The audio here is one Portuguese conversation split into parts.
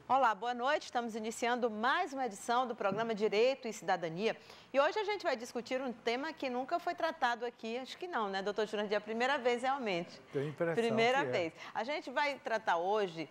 Olá, boa noite. Estamos iniciando mais uma edição do programa Direito e Cidadania. E hoje a gente vai discutir um tema que nunca foi tratado aqui. Acho que não, né, doutor Jurandir? É a primeira vez realmente. Tenho a impressão Primeira que é. vez. A gente vai tratar hoje,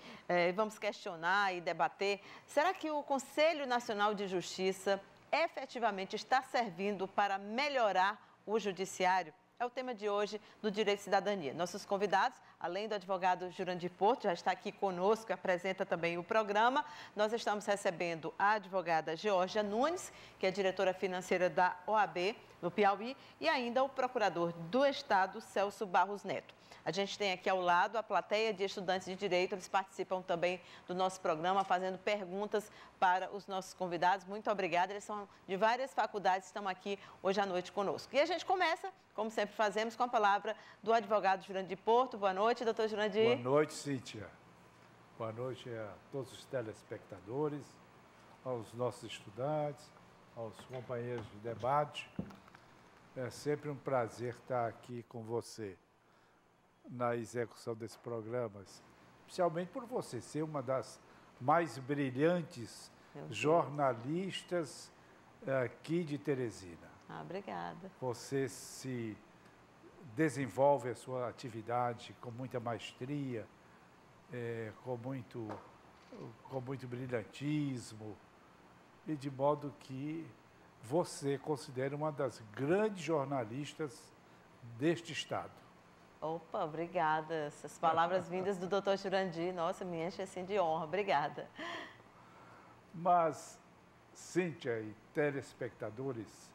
vamos questionar e debater, será que o Conselho Nacional de Justiça efetivamente está servindo para melhorar o judiciário? É o tema de hoje do Direito e Cidadania. Nossos convidados, além do advogado Jurandir Porto, já está aqui conosco e apresenta também o programa. Nós estamos recebendo a advogada Georgia Nunes, que é diretora financeira da OAB no Piauí, e ainda o procurador do Estado, Celso Barros Neto. A gente tem aqui ao lado a plateia de estudantes de Direito, eles participam também do nosso programa, fazendo perguntas para os nossos convidados. Muito obrigada, eles são de várias faculdades, estão aqui hoje à noite conosco. E a gente começa, como sempre fazemos, com a palavra do advogado Jurandir Porto. Boa noite, doutor Jurandir. Boa noite, Cíntia. Boa noite a todos os telespectadores, aos nossos estudantes, aos companheiros de debate. É sempre um prazer estar aqui com você na execução desse programa, especialmente por você ser uma das mais brilhantes jornalistas aqui de Teresina. Obrigada. Você se desenvolve a sua atividade com muita maestria, com muito brilhantismo, e de modo que você considera uma das grandes jornalistas deste Estado. Opa, obrigada. Essas palavras vindas do doutor Jurandir, nossa, me enche assim de honra. Obrigada. Mas, Cíntia e telespectadores,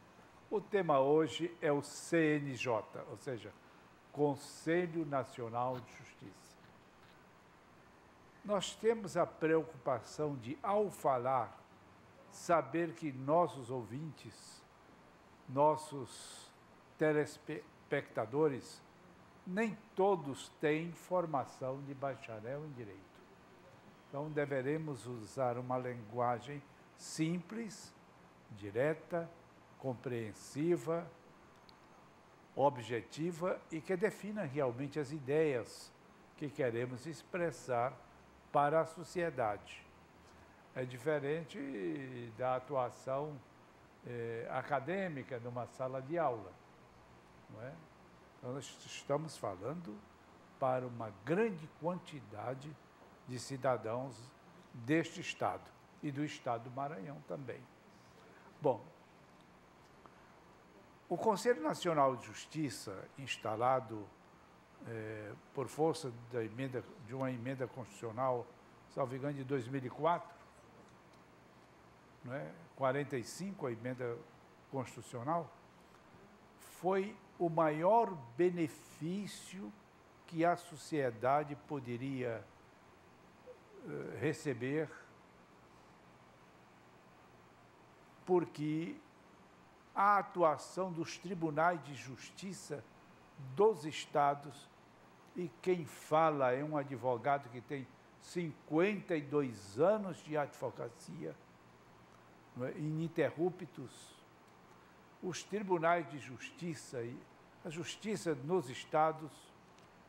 o tema hoje é o CNJ, ou seja, Conselho Nacional de Justiça. Nós temos a preocupação de, ao falar, saber que nossos ouvintes, nossos telespectadores, nem todos têm formação de bacharel em Direito. Então, deveremos usar uma linguagem simples, direta, compreensiva, objetiva e que defina realmente as ideias que queremos expressar para a sociedade. É diferente da atuação acadêmica numa sala de aula, não é? Então, nós estamos falando para uma grande quantidade de cidadãos deste Estado e do Estado do Maranhão também. Bom, o Conselho Nacional de Justiça, instalado por força de uma emenda constitucional, salvo engano, de 2004, não é? 45, a emenda constitucional, foi o maior benefício que a sociedade poderia receber, porque a atuação dos tribunais de justiça dos estados, e quem fala é um advogado que tem 52 anos de advocacia, ininterruptos. Os tribunais de justiça e a justiça nos estados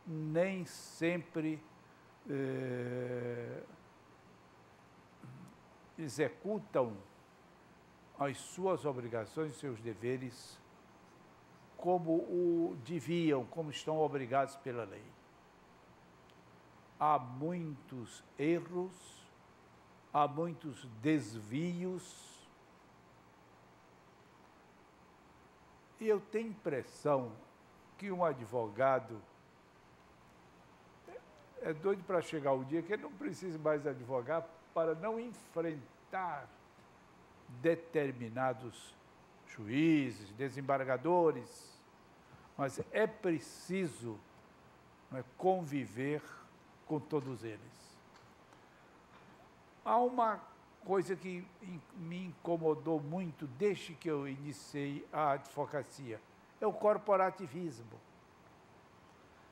nem sempre executam as suas obrigações, seus deveres, como o deviam, como estão obrigados pela lei. Há muitos erros, há muitos desvios, e eu tenho impressão que um advogado é doido para chegar o dia que ele não precisa mais advogar para não enfrentar determinados juízes, desembargadores, mas é preciso conviver com todos eles. Há uma coisa que me incomodou muito desde que eu iniciei a advocacia, é o corporativismo.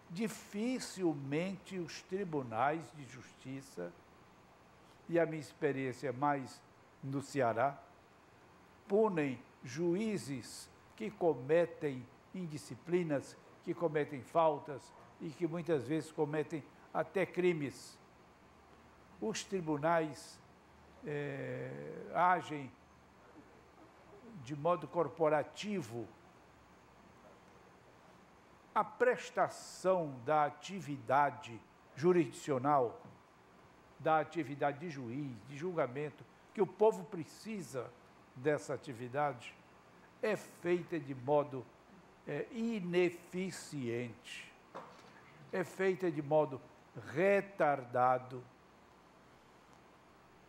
Dificilmente os tribunais de justiça, e a minha experiência mais no Ceará, punem juízes que cometem indisciplinas, que cometem faltas e que muitas vezes cometem até crimes. Os tribunais agem de modo corporativo, a prestação da atividade jurisdicional, da atividade de juiz, de julgamento, que o povo precisa dessa atividade, é feita de modo ineficiente, é feita de modo retardado.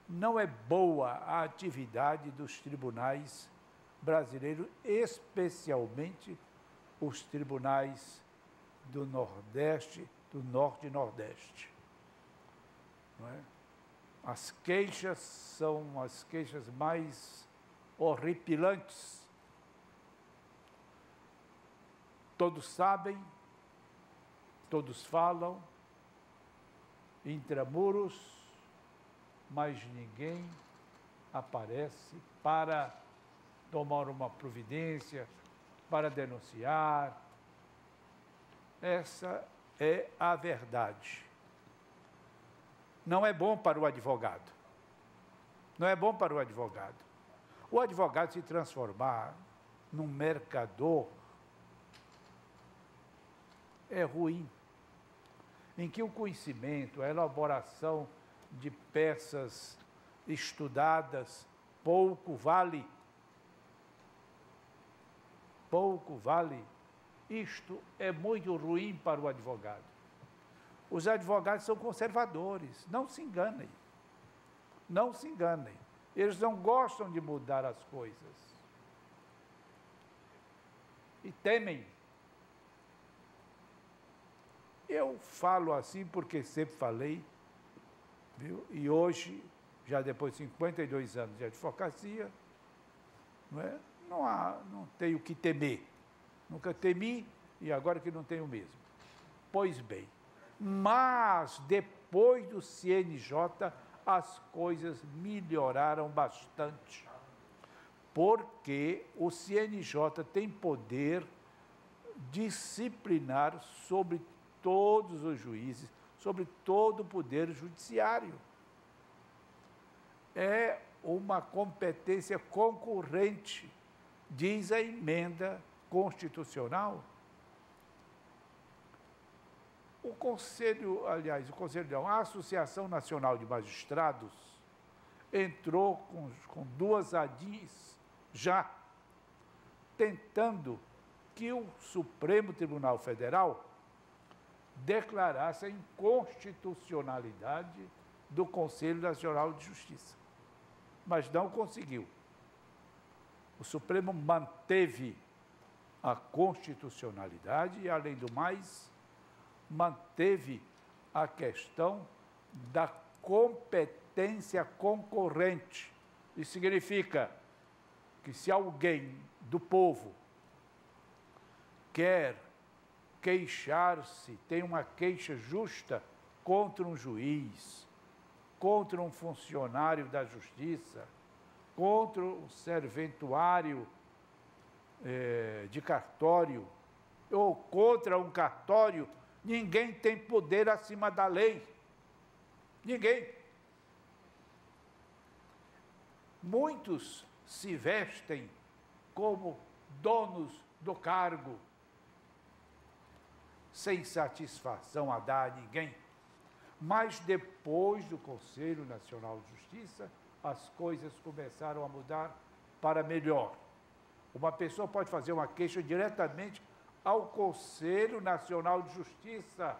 Não é boa a atividade dos tribunais brasileiros, especialmente os tribunais do Nordeste, do Norte e Nordeste. Não é? As queixas são as queixas mais horripilantes. Todos sabem, todos falam, intramuros, mas ninguém aparece para tomar uma providência, para denunciar. Essa é a verdade. Não é bom para o advogado. Não é bom para o advogado. O advogado se transformar num mercador é ruim, em que o conhecimento, a elaboração de peças estudadas pouco vale. Pouco vale. Isto é muito ruim para o advogado. Os advogados são conservadores, não se enganem. Não se enganem. Eles não gostam de mudar as coisas. E temem. Eu falo assim porque sempre falei, viu? E hoje, já depois de 52 anos de advocacia, não tenho o que temer. Nunca temi e agora que não tenho mesmo. Pois bem, mas depois do CNJ as coisas melhoraram bastante, porque o CNJ tem poder disciplinar sobre todos os juízes, sobre todo o poder judiciário. É uma competência concorrente, diz a emenda constitucional. O Conselho, não, a Associação Nacional de Magistrados entrou com duas ADIs já, tentando que o Supremo Tribunal Federal declarasse a inconstitucionalidade do Conselho Nacional de Justiça. Mas não conseguiu. O Supremo manteve a constitucionalidade e, além do mais, manteve a questão da competência concorrente. Isso significa que se alguém do povo quer queixar-se, tem uma queixa justa contra um juiz, contra um funcionário da justiça, contra um serventuário de cartório, ou contra um cartório, ninguém tem poder acima da lei. Ninguém. Muitos se vestem como donos do cargo, sem satisfação a dar a ninguém. Mas depois do Conselho Nacional de Justiça, as coisas começaram a mudar para melhor. Uma pessoa pode fazer uma queixa diretamente ao Conselho Nacional de Justiça,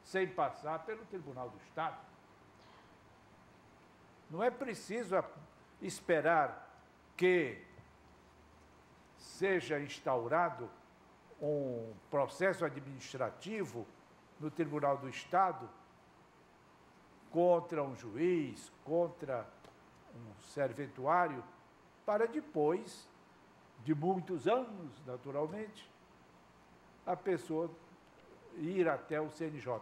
sem passar pelo Tribunal do Estado. Não é preciso esperar que seja instaurado um processo administrativo no Tribunal do Estado contra um juiz, contra um serventuário, para depois de muitos anos, naturalmente, a pessoa ir até o CNJ.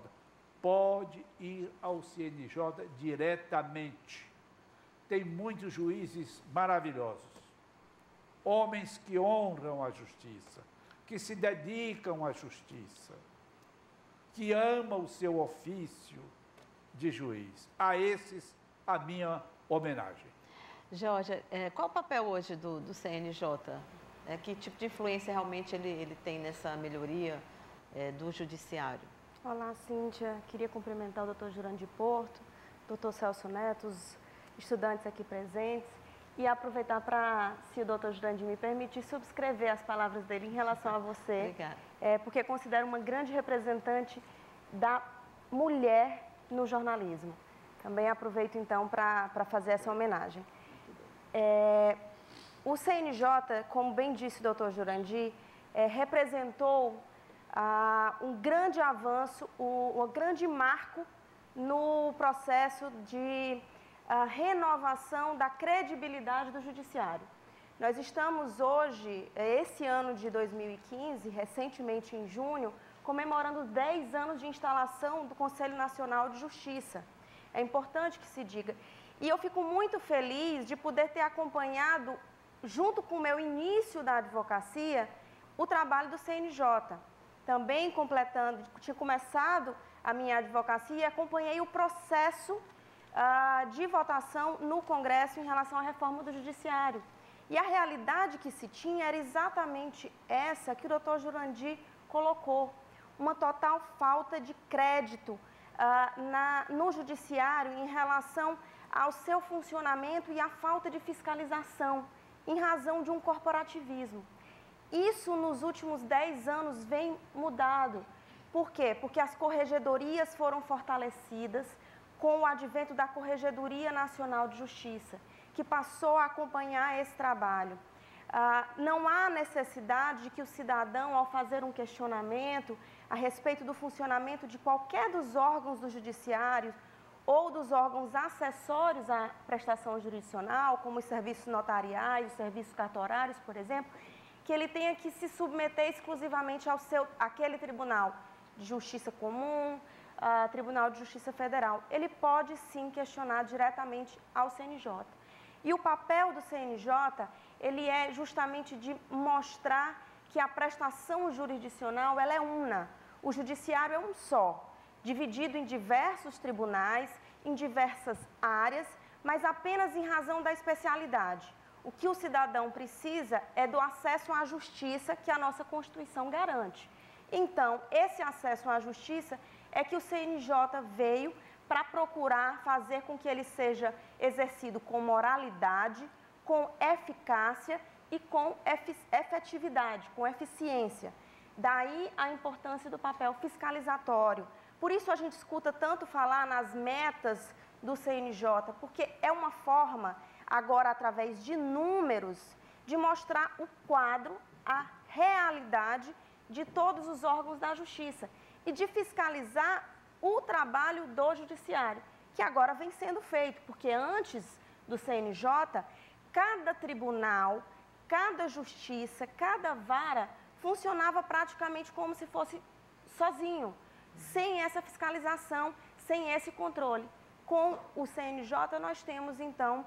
Pode ir ao CNJ diretamente. Tem muitos juízes maravilhosos, homens que honram a justiça, que se dedicam à justiça, que amam o seu ofício de juiz. A esses, a minha homenagem. Georgia, qual o papel hoje do CNJ? Que tipo de influência realmente ele tem nessa melhoria do judiciário? Olá, Cíntia. Queria cumprimentar o doutor Jurandir Porto, doutor Celso Neto, os estudantes aqui presentes e aproveitar para, se o doutor Jurandir me permitir, subscrever as palavras dele em relação a você. Obrigada. Porque considero uma grande representante da mulher no jornalismo. Também aproveito, então, para fazer essa homenagem. O CNJ, como bem disse o doutor Jurandir, representou um grande avanço, um grande marco no processo de renovação da credibilidade do judiciário. Nós estamos hoje, esse ano de 2015, recentemente em junho, comemorando 10 anos de instalação do Conselho Nacional de Justiça. É importante que se diga. E eu fico muito feliz de poder ter acompanhado, junto com o meu início da advocacia, o trabalho do CNJ. Também tinha começado a minha advocacia e acompanhei o processo de votação no Congresso em relação à reforma do Judiciário. E a realidade que se tinha era exatamente essa que o doutor Jurandir colocou. Uma total falta de crédito no Judiciário em relação ao seu funcionamento e a falta de fiscalização, em razão de um corporativismo. Isso nos últimos 10 anos vem mudado. Por quê? Porque as corregedorias foram fortalecidas com o advento da Corregedoria Nacional de Justiça, que passou a acompanhar esse trabalho. Não há necessidade de que o cidadão, ao fazer um questionamento a respeito do funcionamento de qualquer dos órgãos do judiciário ou dos órgãos acessórios à prestação jurisdicional, como os serviços notariais, os serviços cartorários, por exemplo, que ele tenha que se submeter exclusivamente àquele Tribunal de Justiça Comum, Tribunal de Justiça Federal. Ele pode, sim, questionar diretamente ao CNJ. E o papel do CNJ, ele é justamente de mostrar que a prestação jurisdicional, ela é una. O judiciário é um só, dividido em diversos tribunais, em diversas áreas, mas apenas em razão da especialidade. O que o cidadão precisa é do acesso à justiça que a nossa Constituição garante. Então, esse acesso à justiça é que o CNJ veio para procurar fazer com que ele seja exercido com moralidade, com eficácia e com efetividade, com eficiência. Daí a importância do papel fiscalizatório. Por isso a gente escuta tanto falar nas metas do CNJ, porque é uma forma, agora através de números, de mostrar o quadro, a realidade de todos os órgãos da justiça e de fiscalizar o trabalho do judiciário, que agora vem sendo feito, porque antes do CNJ, cada tribunal, cada justiça, cada vara funcionava praticamente como se fosse sozinho, sem essa fiscalização, sem esse controle. Com o CNJ, nós temos, então,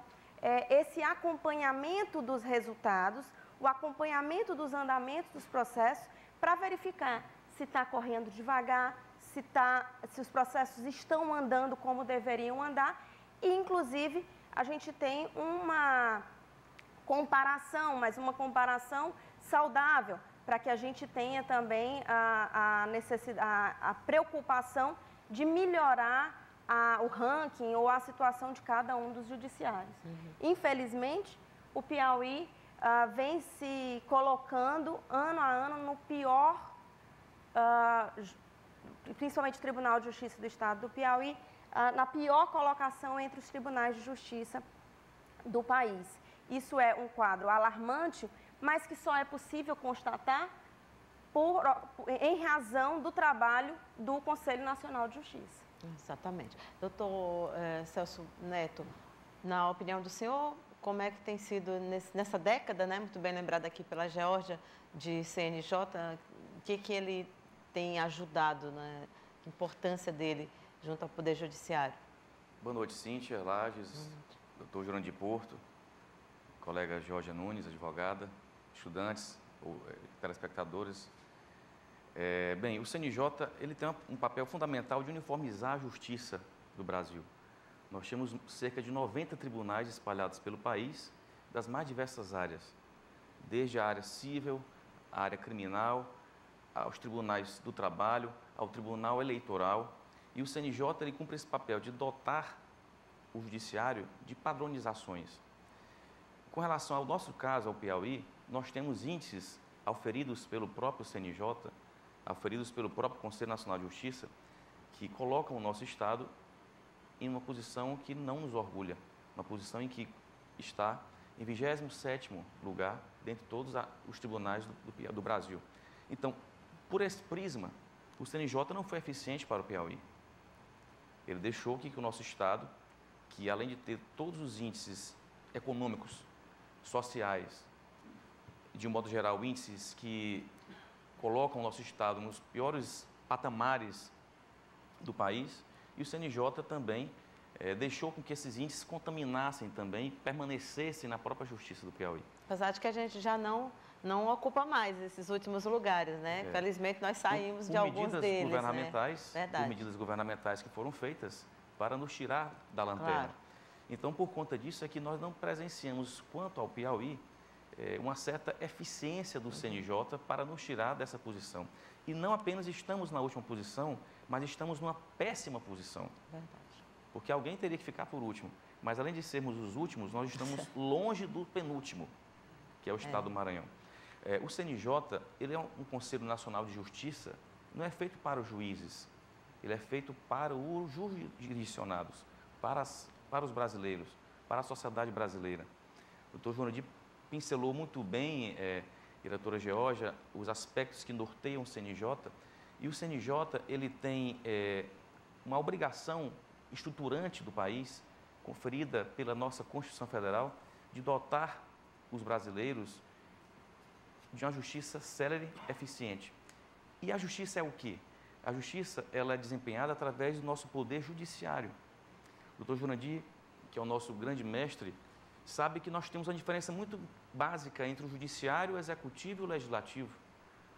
esse acompanhamento dos resultados, o acompanhamento dos andamentos dos processos, para verificar se está correndo devagar, se os processos estão andando como deveriam andar. E, inclusive, a gente tem uma comparação, mas uma comparação saudável, para que a gente tenha também a preocupação de melhorar o ranking ou a situação de cada um dos judiciários. Infelizmente, o Piauí vem se colocando ano a ano no pior, principalmente o Tribunal de Justiça do Estado do Piauí, na pior colocação entre os tribunais de justiça do país. Isso é um quadro alarmante, mas que só é possível constatar em razão do trabalho do Conselho Nacional de Justiça. Exatamente. Doutor Celso Neto, na opinião do senhor, como é que tem sido nessa década, né, muito bem lembrada aqui pela Georgia, de CNJ, o que ele tem ajudado, né, a importância dele junto ao Poder Judiciário? Boa noite, Cíntia, Lages, doutor Jurandir Porto, colega Georgia Nunes, advogada, estudantes, telespectadores. Bem, o CNJ ele tem um papel fundamental de uniformizar a justiça do Brasil. Nós temos cerca de 90 tribunais espalhados pelo país, das mais diversas áreas, desde a área civil, a área criminal, aos tribunais do trabalho, ao tribunal eleitoral. E o CNJ ele cumpre esse papel de dotar o judiciário de padronizações. Com relação ao nosso caso, ao Piauí, nós temos índices auferidos pelo próprio CNJ, auferidos pelo próprio Conselho Nacional de Justiça, que colocam o nosso Estado em uma posição que não nos orgulha, uma posição em que está em 27º lugar dentre todos os tribunais do Brasil. Então, por esse prisma, o CNJ não foi eficiente para o Piauí. Ele deixou que o nosso Estado, que além de ter todos os índices econômicos, sociais, de um modo geral, índices que colocam o nosso Estado nos piores patamares do país, e o CNJ também deixou com que esses índices contaminassem também e permanecessem na própria Justiça do Piauí. Apesar de que a gente já não ocupa mais esses últimos lugares, né? Felizmente nós saímos de alguns deles, governamentais, né? por medidas governamentais que foram feitas para nos tirar da lanterna. Claro. Então, por conta disso, é que nós não presenciamos, quanto ao Piauí, uma certa eficiência do CNJ para nos tirar dessa posição. E não apenas estamos na última posição, mas estamos numa péssima posição. Verdade. Porque alguém teria que ficar por último. Mas, além de sermos os últimos, nós estamos longe do penúltimo, que é o Estado do Maranhão. O CNJ, ele é um Conselho Nacional de Justiça, não é feito para os juízes, ele é feito para os jurisdicionados, para os brasileiros, para a sociedade brasileira. O doutor Jurandir pincelou muito bem, diretora Georgia, os aspectos que norteiam o CNJ, e o CNJ ele tem uma obrigação estruturante do país, conferida pela nossa Constituição Federal, de dotar os brasileiros de uma justiça célere, eficiente. E a justiça é o quê? A justiça ela é desempenhada através do nosso poder judiciário. O doutor Jurandir, que é o nosso grande mestre, sabe que nós temos uma diferença muito básica entre o judiciário, o executivo e o legislativo.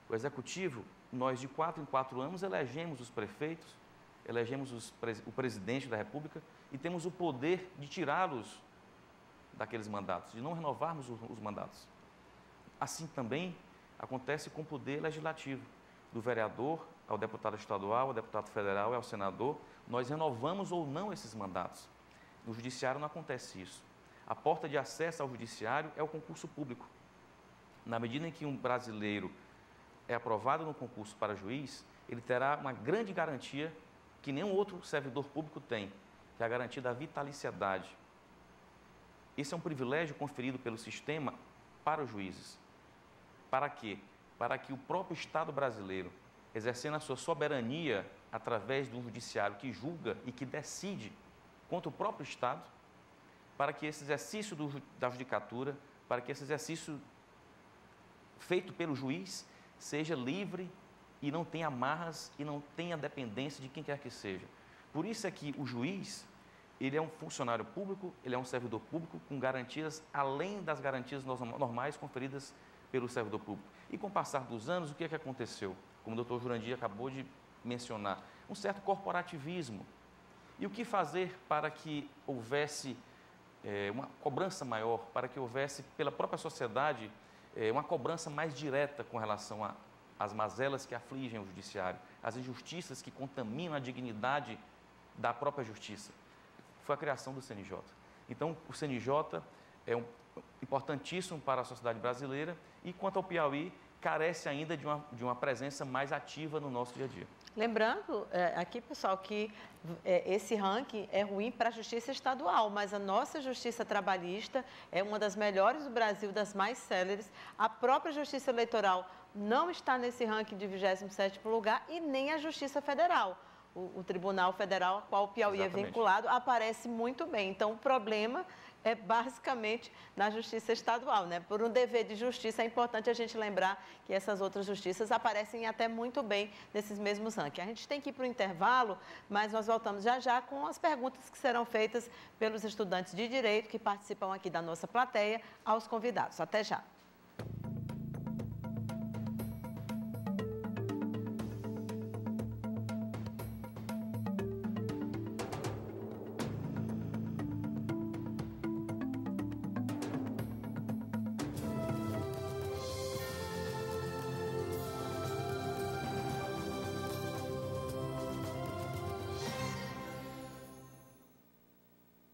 O executivo, nós de 4 em 4 anos elegemos os prefeitos, elegemos o presidente da República e temos o poder de tirá-los daqueles mandatos, de não renovarmos os mandatos. Assim também acontece com o poder legislativo, do vereador ao deputado estadual, ao deputado federal e ao senador, nós renovamos ou não esses mandatos. No judiciário não acontece isso. A porta de acesso ao judiciário é o concurso público. Na medida em que um brasileiro é aprovado no concurso para juiz, ele terá uma grande garantia que nenhum outro servidor público tem, que é a garantia da vitaliciedade. Esse é um privilégio conferido pelo sistema para os juízes. Para quê? Para que o próprio Estado brasileiro, exercendo a sua soberania através de um judiciário que julga e que decide contra o próprio Estado, para que esse exercício da judicatura, para que esse exercício feito pelo juiz seja livre e não tenha amarras e não tenha dependência de quem quer que seja. Por isso é que o juiz, ele é um funcionário público, ele é um servidor público com garantias além das garantias normais conferidas pelo servidor público. E com o passar dos anos, o que é que aconteceu? Como o doutor Jurandir acabou de mencionar, um certo corporativismo. E o que fazer para que houvesse uma cobrança maior, para que houvesse pela própria sociedade uma cobrança mais direta com relação às mazelas que afligem o judiciário, às injustiças que contaminam a dignidade da própria justiça? Foi a criação do CNJ. Então, o CNJ é importantíssimo para a sociedade brasileira e, quanto ao Piauí, carece ainda de uma presença mais ativa no nosso dia a dia. Lembrando aqui, pessoal, que esse ranking é ruim para a justiça estadual, mas a nossa justiça trabalhista é uma das melhores do Brasil, das mais céleres. A própria justiça eleitoral não está nesse ranking de 27º lugar e nem a justiça federal. O Tribunal Federal, ao qual o Piauí Exatamente. é vinculado, aparece muito bem. Então, o problema é basicamente na justiça estadual, né? Por um dever de justiça, é importante a gente lembrar que essas outras justiças aparecem até muito bem nesses mesmos rankings. A gente tem que ir para o intervalo, mas nós voltamos já já com as perguntas que serão feitas pelos estudantes de Direito que participam aqui da nossa plateia aos convidados. Até já.